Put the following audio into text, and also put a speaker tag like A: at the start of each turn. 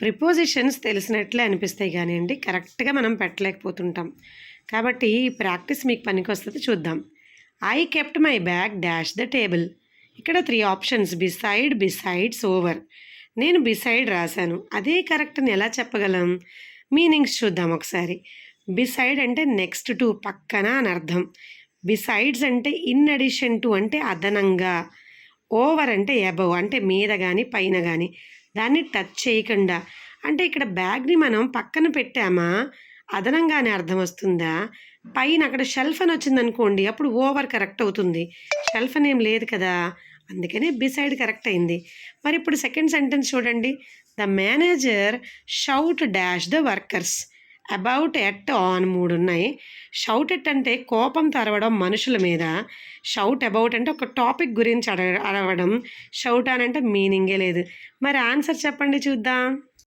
A: Prepositions తెలిసినట్లే అనిపిస్తాయి కానివ్వండి, కరెక్ట్గా మనం పెట్టలేకపోతుంటాం. కాబట్టి ఈ ప్రాక్టీస్ మీకు పనికొస్తుంది, చూద్దాం. I kept my bag dash the table. ఇక్కడ 3 ఆప్షన్స్: బిసైడ్, బిసైడ్స్, ఓవర్. నేను బిసైడ్ రాశాను, అదే కరెక్ట్ అని ఎలా చెప్పగలం? మీనింగ్స్ చూద్దాం ఒకసారి. బిసైడ్ అంటే నెక్స్ట్ టు, పక్కన అని అర్థం. బిసైడ్స్ అంటే ఇన్ అడిషన్ టు అంటే అదనంగా. ఓవర్ అంటే అబవ్ అంటే మీద కానీ పైన కానీ, దాన్ని టచ్ చేయకుండా. అంటే ఇక్కడ బ్యాగ్ని మనం పక్కన పెట్టామా అదనంగానే అర్థం వస్తుందా? పైన అక్కడ షెల్ఫ్ అని వచ్చిందనుకోండి, అప్పుడు ఓవర్ కరెక్ట్ అవుతుంది. షెల్ఫ్ అని ఏం లేదు కదా, అందుకనే బిసైడ్ కరెక్ట్ అయింది. మరి ఇప్పుడు సెకండ్ సెంటెన్స్ చూడండి. The manager shout dash the workers. About, at, on 3 ఉన్నాయి. షౌట్ ఎట్ అంటే కోపంతో అరవడం మనుషుల మీద. షౌట్ అబౌట్ అంటే ఒక టాపిక్ గురించి అరవడం. షౌట్ అని అంటే మీనింగే లేదు. మరి ఆన్సర్ చెప్పండి చూద్దాం.